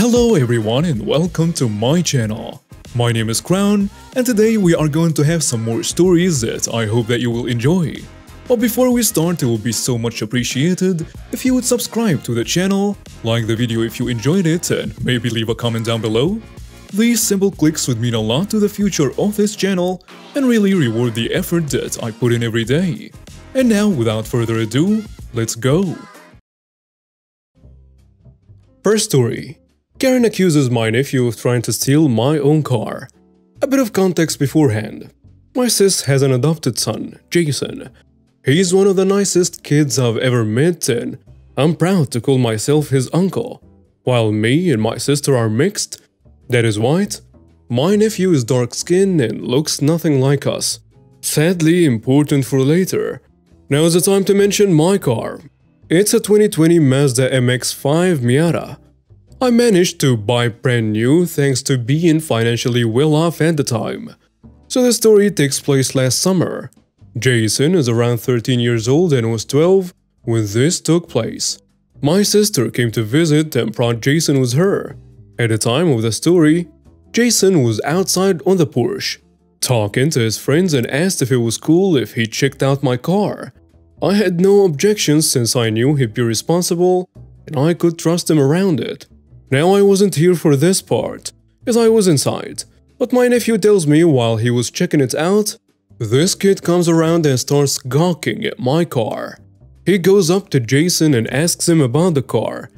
Hello everyone and welcome to my channel. My name is Crown and today we are going to have some more stories that I hope that you will enjoy. But before we start, it would be so much appreciated if you would subscribe to the channel, like the video if you enjoyed it, and maybe leave a comment down below. These simple clicks would mean a lot to the future of this channel and really reward the effort that I put in every day. And now, without further ado, let's go! First story. Karen accuses my nephew of trying to steal my own car. A bit of context beforehand. My sis has an adopted son, Jason. He's one of the nicest kids I've ever met and I'm proud to call myself his uncle. While me and my sister are mixed, that is white, my nephew is dark-skinned and looks nothing like us. Sadly, important for later. Now is the time to mention my car. It's a 2020 Mazda MX-5 Miata. I managed to buy brand new thanks to being financially well off at the time. So the story takes place last summer. Jason is around 13 years old and was 12 when this took place. My sister came to visit and brought Jason with her. At the time of the story, Jason was outside on the porch, talking to his friends and asked if it was cool if he checked out my car. I had no objections since I knew he'd be responsible and I could trust him around it. Now I wasn't here for this part, as I was inside, but my nephew tells me while he was checking it out, this kid comes around and starts gawking at my car. He goes up to Jason and asks him about the car.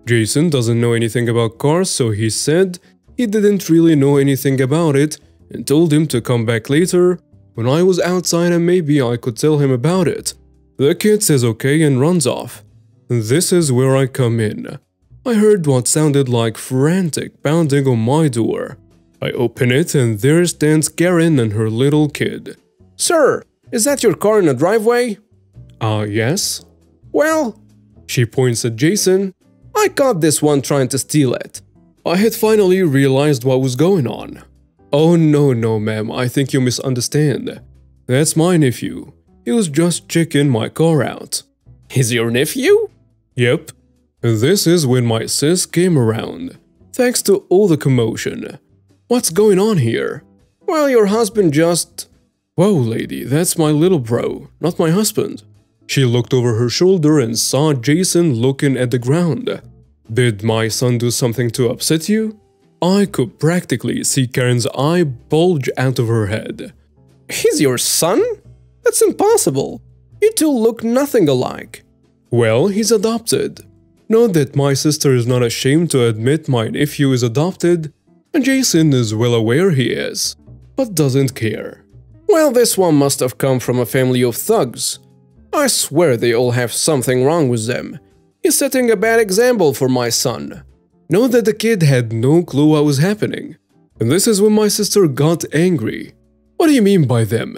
Jason doesn't know anything about cars, so he said he didn't really know anything about it and told him to come back later when I was outside and maybe I could tell him about it. The kid says okay and runs off. This is where I come in. I heard what sounded like frantic pounding on my door. I open it and there stands Karen and her little kid. Sir, is that your car in the driveway? Yes. Well, She points at Jason. I caught this one trying to steal it. I had finally realized what was going on. Oh no, ma'am, I think you misunderstand. That's my nephew. He was just checking my car out. He's your nephew? Yep. This is when my sis came around, thanks to all the commotion. What's going on here? Well, your husband just… Whoa, lady, that's my little bro, not my husband. She looked over her shoulder and saw Jason looking at the ground. Did my son do something to upset you? I could practically see Karen's eye bulge out of her head. He's your son? That's impossible. You two look nothing alike. Well, he's adopted. Note that my sister is not ashamed to admit my nephew is adopted, and Jason is well aware he is, but doesn't care. Well, this one must have come from a family of thugs. I swear they all have something wrong with them. He's setting a bad example for my son. Note that the kid had no clue what was happening, and this is when my sister got angry. What do you mean by them?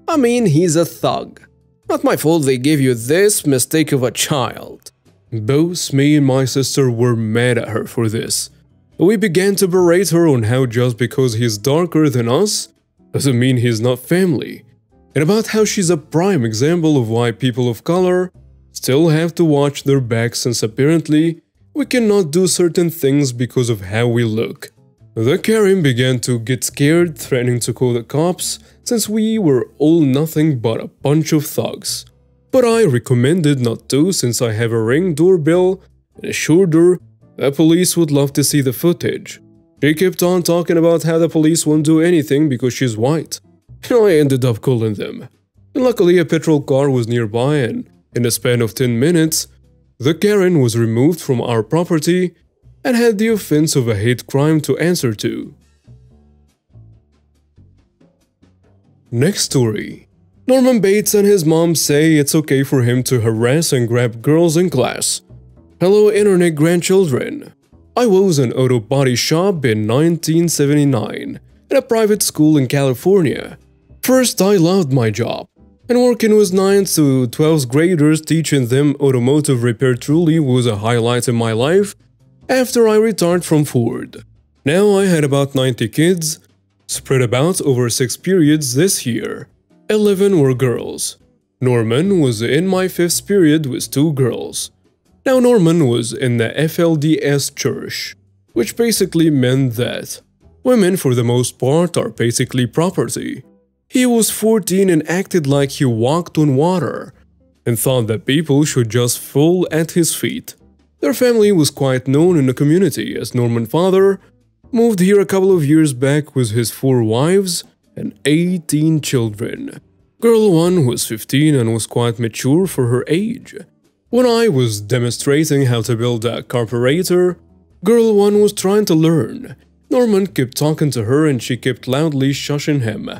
I mean, he's a thug. Not my fault they gave you this mistake of a child. Both me and my sister were mad at her for this. We began to berate her on how just because he's darker than us doesn't mean he's not family, and about how she's a prime example of why people of color still have to watch their backs since apparently we cannot do certain things because of how we look. The Karen began to get scared, threatening to call the cops since we were all nothing but a bunch of thugs. But I recommended not to since I have a Ring doorbell and assured her the police would love to see the footage. She kept on talking about how the police won't do anything because she's white. And I ended up calling them. And luckily a patrol car was nearby and in the span of 10 minutes, the Karen was removed from our property and had the offense of a hate crime to answer to. Next story. Norman Bates and his mom say it's okay for him to harass and grab girls in class. Hello internet grandchildren. I was an auto body shop in 1979 at a private school in California. First, I loved my job, and working with 9th to 12th graders teaching them automotive repair truly was a highlight in my life after I retired from Ford. Now I had about 90 kids, spread about over 6 periods this year. 11 were girls. Norman was in my 5th period with 2 girls. Now Norman was in the FLDS church. which basically meant that women for the most part are basically property. He was 14 and acted like he walked on water, and thought that people should just fall at his feet. Their family was quite known in the community, as Norman's father moved here a couple of years back with his 4 wives and 18 children. Girl 1 was 15 and was quite mature for her age. When I was demonstrating how to build a carburetor, Girl 1 was trying to learn. Norman kept talking to her and she kept loudly shushing him.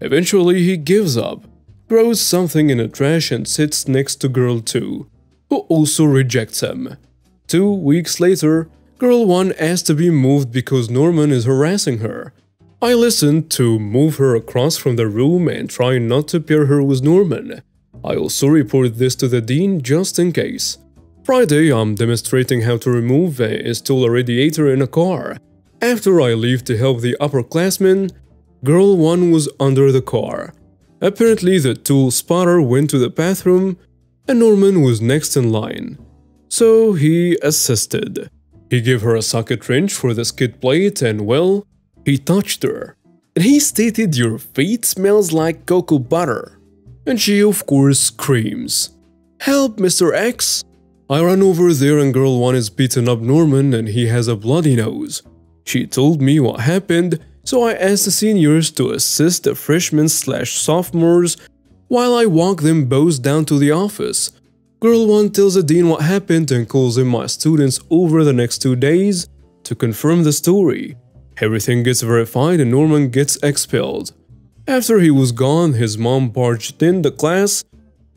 Eventually he gives up, throws something in the trash and sits next to Girl 2, who also rejects him. 2 weeks later, Girl 1 asked to be moved because Norman is harassing her. I listened to move her across from the room and try not to pair her with Norman. I also report this to the dean just in case. Friday, I'm demonstrating how to remove and install a radiator in a car. After I leave to help the upperclassmen, Girl 1 was under the car. Apparently, the tool spotter went to the bathroom and Norman was next in line. So he assisted. He gave her a socket wrench for the skid plate and, well, he touched her. And he stated, "Your feet smells like cocoa butter." And she, of course, screams, "Help, Mr. X!" I run over there and Girl 1 is beating up Norman and he has a bloody nose. She told me what happened, so I asked the seniors to assist the freshmen/sophomores while I walk them both down to the office. Girl 1 tells the dean what happened and calls in my students over the next 2 days to confirm the story. Everything gets verified and Norman gets expelled. After he was gone, his mom barged in the class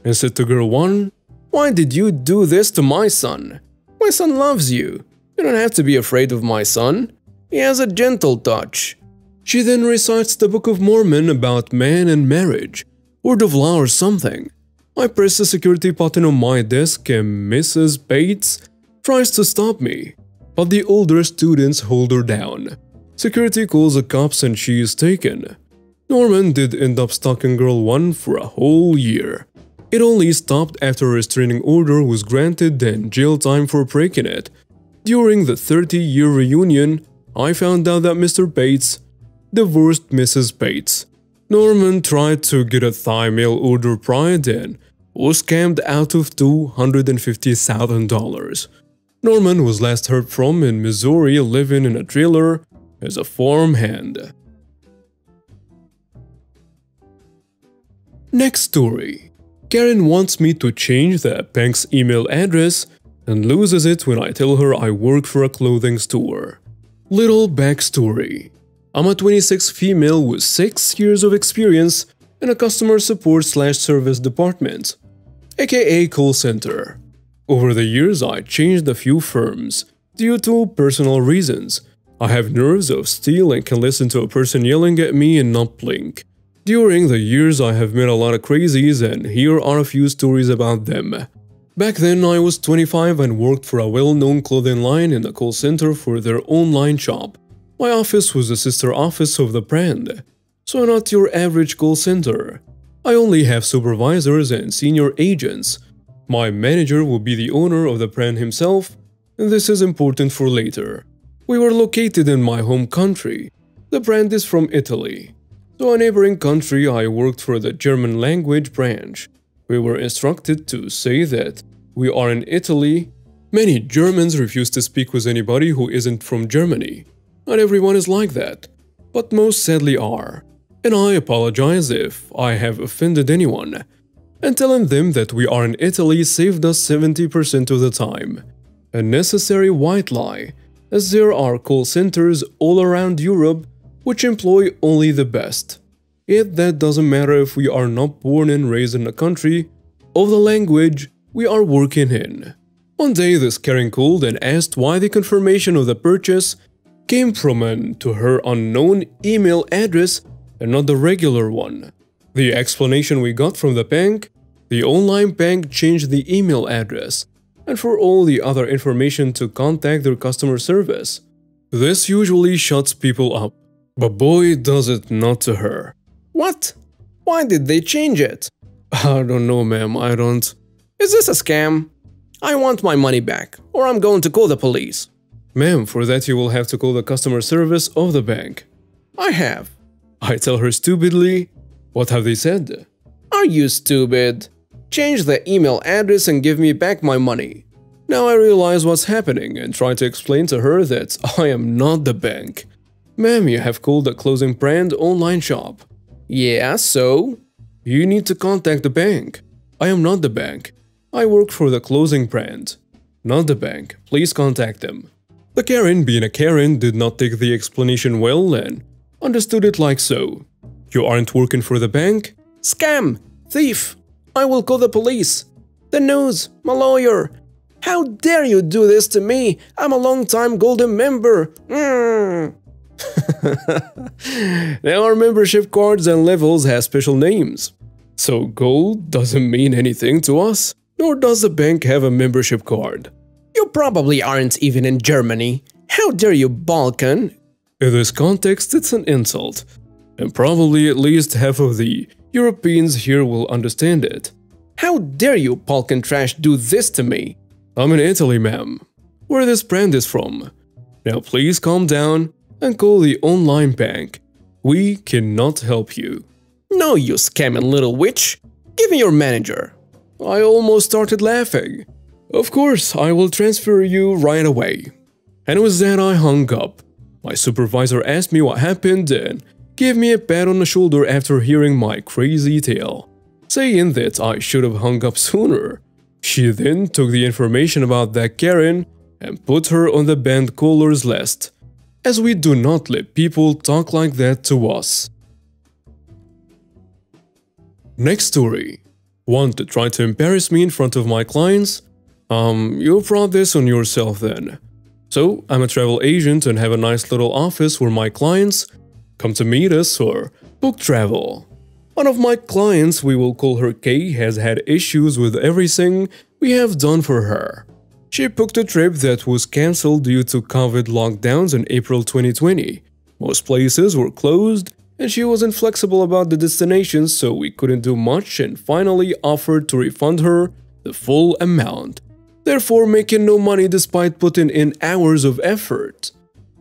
and said to Girl 1, "Why did you do this to my son? My son loves you. You don't have to be afraid of my son. He has a gentle touch." She then recites the Book of Mormon about man and marriage, word of law or something. I press the security button on my desk and Mrs. Bates tries to stop me, but the older students hold her down. Security calls the cops and she is taken. Norman did end up stalking Girl 1 for a whole year. It only stopped after a restraining order was granted and jail time for breaking it. During the 30-year reunion, I found out that Mr. Bates divorced Mrs. Bates. Norman tried to get a Thai mail order prior and was scammed out of $250,000. Norman was last heard from in Missouri, living in a trailer as a farmhand. Next story. Karen wants me to change the bank's email address and loses it when I tell her I work for a clothing store. Little backstory. I'm a 26 female with 6 years of experience in a customer support/service department, aka call center. Over the years, I changed a few firms due to personal reasons. I have nerves of steel and can listen to a person yelling at me and not blink. During the years, I have met a lot of crazies and here are a few stories about them. Back then, I was 25 and worked for a well-known clothing line in the call center for their online shop. My office was the sister office of the brand, so not your average call center. I only have supervisors and senior agents. My manager will be the owner of the brand himself, and this is important for later. We were located in my home country. The brand is from Italy. So a neighboring country, I worked for the German language branch. We were instructed to say that we are in Italy. Many Germans refuse to speak with anybody who isn't from Germany. Not everyone is like that, but most sadly are. And I apologize if I have offended anyone. And telling them that we are in Italy saved us 70% of the time. A necessary white lie, as there are call centers all around Europe which employ only the best. Yet that doesn't matter if we are not born and raised in the country of the language we are working in. One day this Karen called and asked why the confirmation of the purchase came from an, to her, unknown email address and not the regular one. The explanation we got from the bank: the online bank changed the email address, and for all the other information to contact their customer service. This usually shuts people up, but boy does it not to her. What? Why did they change it? I don't know, ma'am, I don't. Is this a scam? I want my money back, or I'm going to call the police. Ma'am, for that you will have to call the customer service of the bank. I have. I tell her stupidly. What have they said? Are you stupid? Change the email address and give me back my money. Now I realize what's happening and try to explain to her that I am not the bank. Ma'am, you have called the clothing brand online shop. Yeah, so? You need to contact the bank. I am not the bank. I work for the clothing brand. Not the bank. Please contact them. The Karen, being a Karen, did not take the explanation well and understood it like so. You aren't working for the bank? Scam! Thief! I will call the police. The news! My lawyer! How dare you do this to me? I'm a long-time golden member. Now our membership cards and levels have special names. So gold doesn't mean anything to us, nor does the bank have a membership card. You probably aren't even in Germany. How dare you, Balkan? In this context, it's an insult. And probably at least half of the Europeans here will understand it. How dare you, Balkan trash, do this to me? I'm in Italy, ma'am. Where this brand is from. Now please calm down and call the online bank. We cannot help you. No, you scamming little witch. Give me your manager. I almost started laughing. Of course, I will transfer you right away. And with that I hung up. My supervisor asked me what happened and gave me a pat on the shoulder after hearing my crazy tale, saying that I should have hung up sooner. She then took the information about that Karen and put her on the banned callers list, as we do not let people talk like that to us. Next story. Want to try to embarrass me in front of my clients? You brought this on yourself then. So, I'm a travel agent and have a nice little office where my clients come to meet us or book travel. One of my clients, we will call her Kay, has had issues with everything we have done for her. She booked a trip that was cancelled due to COVID lockdowns in April 2020. Most places were closed and she was inflexible about the destination, so we couldn't do much and finally offered to refund her the full amount, therefore making no money despite putting in hours of effort.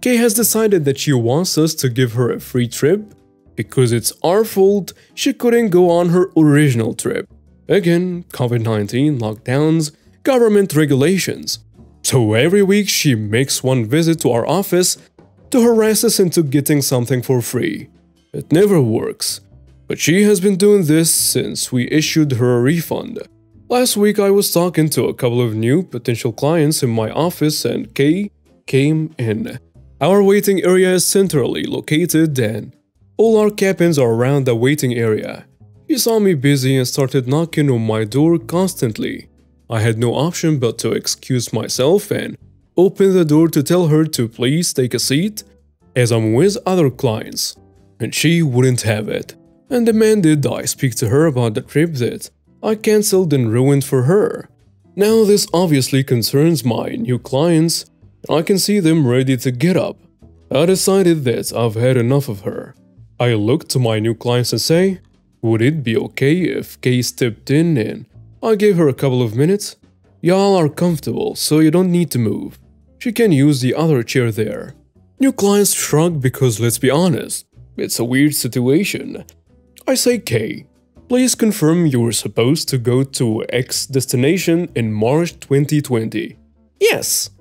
Kay has decided that she wants us to give her a free trip because it's our fault she couldn't go on her original trip. Again, COVID-19, lockdowns, government regulations. So every week she makes one visit to our office to harass us into getting something for free. It never works. But she has been doing this since we issued her a refund. Last week I was talking to a couple of new potential clients in my office and Kay came in. Our waiting area is centrally located and all our cabins are around the waiting area. She saw me busy and started knocking on my door constantly. I had no option but to excuse myself and open the door to tell her to please take a seat as I'm with other clients. And she wouldn't have it and demanded I speak to her about the trip that I cancelled and ruined for her. Now this obviously concerns my new clients. I can see them ready to get up. I decided that I've had enough of her. I looked to my new clients and say, would it be okay if Kay stepped in and I gave her a couple of minutes? Y'all are comfortable, so you don't need to move. She can use the other chair there. New clients shrug because let's be honest, it's a weird situation. I say, Kay, please confirm you were supposed to go to X destination in March 2020. Yes.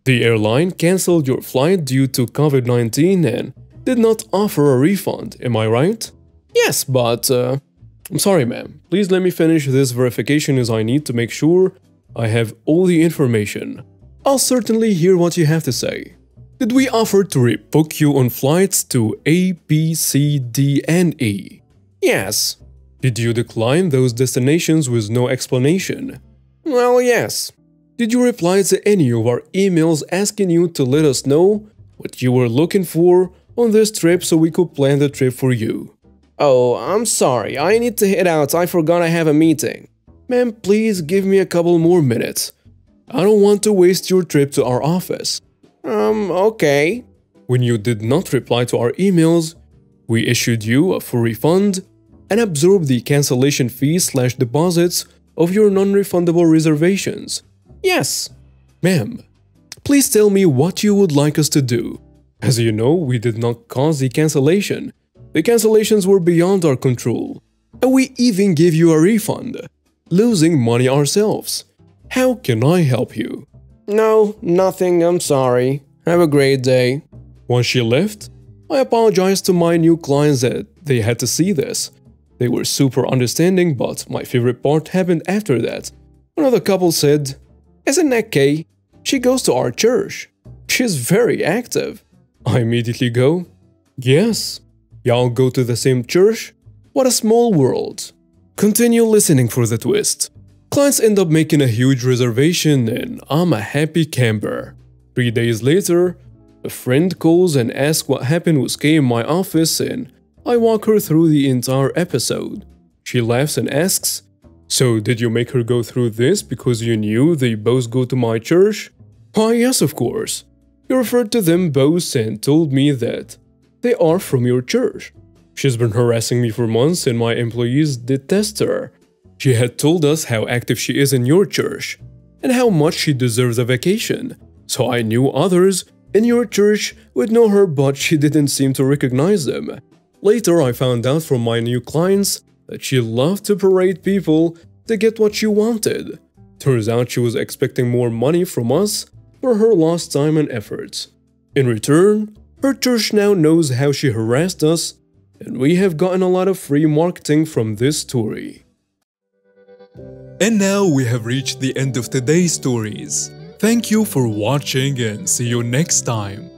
The airline cancelled your flight due to COVID-19 and did not offer a refund, am I right? Yes, but I'm sorry, ma'am. Please let me finish this verification as I need to make sure I have all the information. I'll certainly hear what you have to say. Did we offer to rebook you on flights to A, B, C, D, and E? Yes. Did you decline those destinations with no explanation? Well, yes. Did you reply to any of our emails asking you to let us know what you were looking for on this trip so we could plan the trip for you? Oh, I'm sorry. I need to head out. I forgot I have a meeting. Ma'am, please give me a couple more minutes. I don't want to waste your trip to our office. Okay. When you did not reply to our emails, we issued you a full refund and absorbed the cancellation fees/deposits of your non-refundable reservations. Yes. Ma'am, Please tell me what you would like us to do. As you know, we did not cause the cancellation. The cancellations were beyond our control. And we even gave you a refund, losing money ourselves. How can I help you? No, nothing, I'm sorry. Have a great day. Once she left, I apologized to my new clients that they had to see this. They were super understanding, but my favorite part happened after that. Another couple said, "Isn't that Kay? She goes to our church. She's very active." I immediately go, "Yes. Y'all go to the same church? What a small world." Continue listening for the twist. Clients end up making a huge reservation and I'm a happy camper. 3 days later, a friend calls and asks what happened with Kay in my office and I walk her through the entire episode. She laughs and asks, "So did you make her go through this because you knew they both go to my church?" "Why, yes, of course. You referred to them both and told me that they are from your church. She's been harassing me for months and my employees detest her. She had told us how active she is in your church and how much she deserves a vacation. So I knew others in your church would know her, but she didn't seem to recognize them. Later, I found out from my new clients that she loved to parade people to get what she wanted. Turns out she was expecting more money from us for her lost time and efforts. In return, her church now knows how she harassed us, and we have gotten a lot of free marketing from this story." And now we have reached the end of today's stories. Thank you for watching and see you next time.